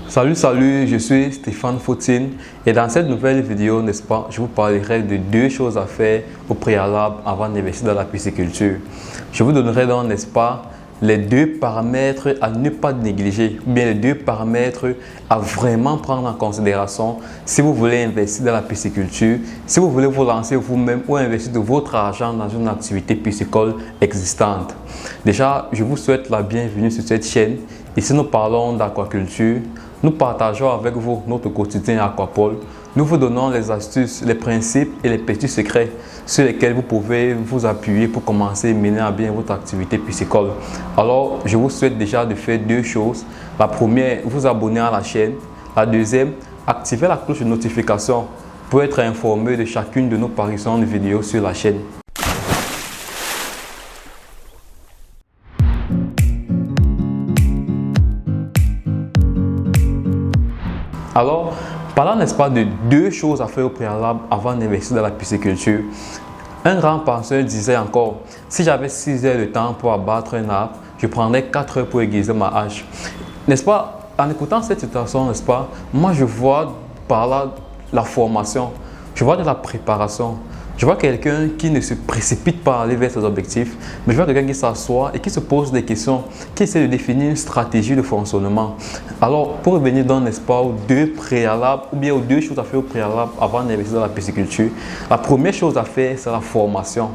Salut, je suis Stéphane Fautine et dans cette nouvelle vidéo, n'est-ce pas, je vous parlerai de deux choses à faire au préalable avant d'investir dans la pisciculture. Je vous donnerai donc, n'est-ce pas, les deux paramètres à ne pas négliger, ou bien les deux paramètres à vraiment prendre en considération si vous voulez investir dans la pisciculture, si vous voulez vous lancer vous-même ou investir de votre argent dans une activité piscicole existante. Déjà, je vous souhaite la bienvenue sur cette chaîne. Ici, nous parlons d'aquaculture. Nous partageons avec vous notre quotidien aquapole. Nous vous donnons les astuces, les principes et les petits secrets sur lesquels vous pouvez vous appuyer pour commencer à mener à bien votre activité piscicole. Alors, je vous souhaite déjà de faire deux choses. La première, vous abonner à la chaîne. La deuxième, activer la cloche de notification pour être informé de chacune de nos parutions de vidéos sur la chaîne. Alors, parlant, n'est-ce pas, de deux choses à faire au préalable avant d'investir dans la pisciculture. Un grand penseur disait encore, si j'avais 6 heures de temps pour abattre un arbre, je prendrais 4 heures pour aiguiser ma hache. N'est-ce pas, en écoutant cette situation, n'est-ce pas, moi je vois par là la formation, je vois de la préparation. Je vois quelqu'un qui ne se précipite pas à aller vers ses objectifs, mais je vois quelqu'un qui s'assoit et qui se pose des questions, qui essaie de définir une stratégie de fonctionnement. Alors, pour revenir dans, n'est-ce pas, aux deux préalables, ou bien aux deux choses à faire au préalable avant d'investir dans la pisciculture, la première chose à faire, c'est la formation.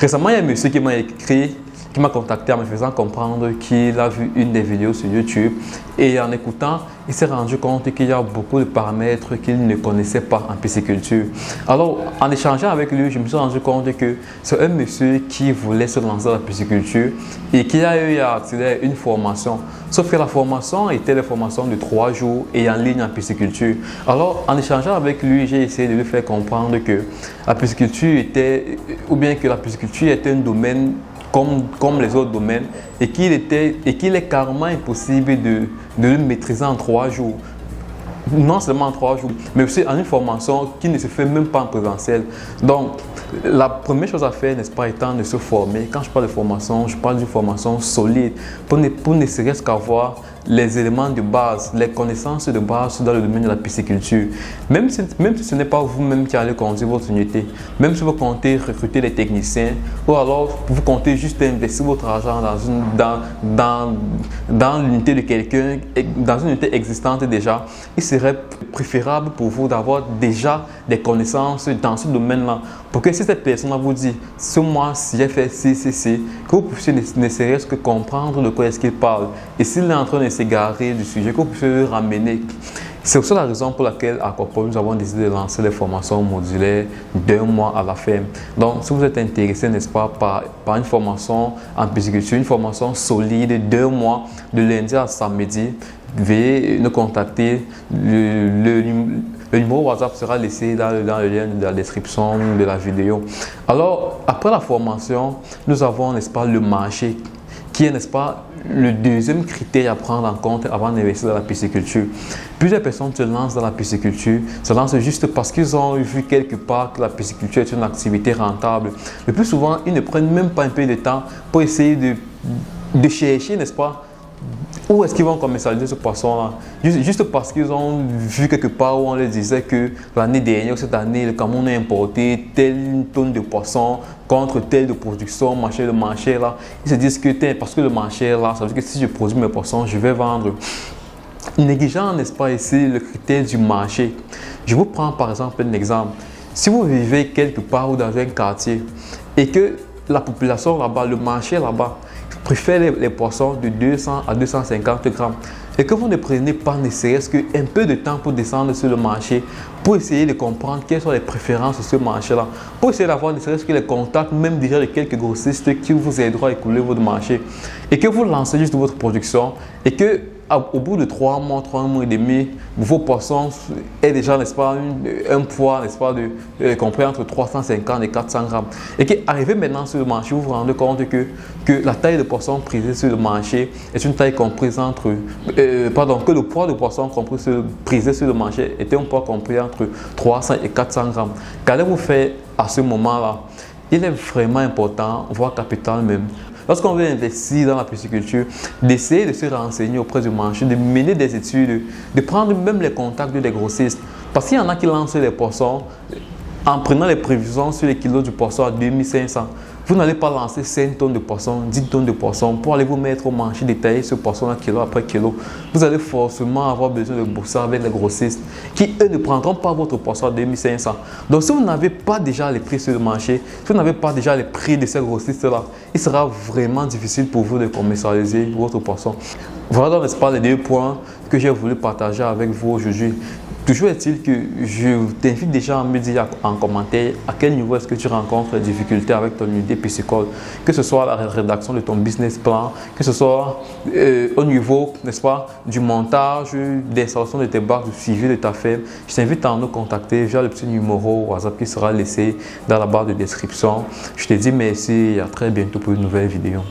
Récemment, il y a un monsieur qui m'a écrit, qui m'a contacté en me faisant comprendre qu'il a vu une des vidéos sur YouTube et en écoutant, il s'est rendu compte qu'il y a beaucoup de paramètres qu'il ne connaissait pas en pisciculture. Alors, en échangeant avec lui, je me suis rendu compte que c'est un monsieur qui voulait se lancer dans la pisciculture et qui a eu à accéder à une formation. Sauf que la formation était la formation de 3 jours et en ligne en pisciculture. Alors, en échangeant avec lui, j'ai essayé de lui faire comprendre que la pisciculture était, ou bien que la pisciculture était un domaine comme les autres domaines et qu'il est carrément impossible de le maîtriser en 3 jours. Non seulement en 3 jours, mais aussi en une formation qui ne se fait même pas en présentiel. Donc, la première chose à faire, n'est-ce pas, étant de se former. Quand je parle de formation, je parle d'une formation solide pour ne serait-ce qu'avoir les éléments de base, les connaissances de base dans le domaine de la pisciculture. Même si ce n'est pas vous-même qui allez conduire votre unité, même si vous comptez recruter des techniciens ou alors vous comptez juste investir votre argent dans l'unité de quelqu'un, dans une unité existante déjà, il serait préférable pour vous d'avoir déjà des connaissances dans ce domaine-là. Pour que si cette personne vous dit, ce mois-ci, j'ai fait ci, que vous puissiez ne serait-ce que comprendre de quoi est-ce qu'il parle. Et s'il est en train de s'égarer du sujet, que vous puissiez le ramener. C'est aussi la raison pour laquelle à Aquapole, nous avons décidé de lancer les formations modulaires d'1 mois à la ferme. Donc, si vous êtes intéressé, n'est-ce pas, par une formation en pisciculture, une formation solide d'1 mois, de lundi à samedi, veuillez nous contacter. Le numéro WhatsApp sera laissé dans le lien de la description de la vidéo. Alors, après la formation, nous avons, n'est-ce pas, le marché, qui est, n'est-ce pas, le deuxième critère à prendre en compte avant d'investir dans la pisciculture. Plusieurs personnes se lancent dans la pisciculture, se lancent juste parce qu'ils ont vu quelque part que la pisciculture est une activité rentable. Le plus souvent, ils ne prennent même pas un peu de temps pour essayer de chercher, n'est-ce pas, où est-ce qu'ils vont commercialiser ce poisson-là? Juste parce qu'ils ont vu quelque part où on leur disait que l'année dernière, cette année, le Cameroun a importé telle tonne de poissons contre telle de production, le marché là. Ils se disent que parce que le marché là, ça veut dire que si je produis mes poissons, je vais vendre. Négligeant, n'est-ce pas, ici le critère du marché. Je vous prends par exemple un exemple. Si vous vivez quelque part ou dans un quartier et que la population là-bas, le marché là-bas, préfère les poissons de 200 à 250 grammes et que vous ne prenez pas ne serait-ce qu'un peu de temps pour descendre sur le marché, pour essayer de comprendre quelles sont les préférences sur ce marché-là, pour essayer d'avoir ne serait-ce que les contacts, même déjà de quelques grossistes qui vous aideront à écouler votre marché et que vous lancez juste votre production et que au bout de 3 mois et demi, vos poissons est déjà, n'est-ce pas, un poids, n'est-ce pas, compris entre 350 et 400 grammes. Et qu'arrivé maintenant sur le marché, vous vous rendez compte que la taille de poisson prisée sur le marché est une taille comprise entre, que le poids de poisson prisé sur le marché était un poids compris entre 300 et 400 grammes. Qu'allez-vous faire à ce moment-là? Il est vraiment important, voire capital même, lorsqu'on veut investir dans la pisciculture, d'essayer de se renseigner auprès du marché, de mener des études, de prendre même les contacts des grossistes. Parce qu'il y en a qui lancent les poissons en prenant les prévisions sur les kilos du poisson à 2500. Vous n'allez pas lancer 5 tonnes de poisson, 10 tonnes de poisson pour aller vous mettre au marché détailler ce poisson kilo après kilo. Vous allez forcément avoir besoin de bosser avec les grossistes qui, eux, ne prendront pas votre poisson à 2500. Donc, si vous n'avez pas déjà les prix sur le marché, si vous n'avez pas déjà les prix de ces grossistes-là, il sera vraiment difficile pour vous de commercialiser votre poisson. Voilà, n'est-ce pas, les 2 points que j'ai voulu partager avec vous aujourd'hui. Toujours est-il que je t'invite déjà à me dire en commentaire à quel niveau est-ce que tu rencontres des difficultés avec ton idée piscicole, que ce soit la rédaction de ton business plan, que ce soit au niveau, n'est-ce pas, du montage, d'installation de tes barres, du suivi de ta ferme. Je t'invite à nous contacter via le petit numéro WhatsApp qui sera laissé dans la barre de description. Je te dis merci et à très bientôt pour une nouvelle vidéo.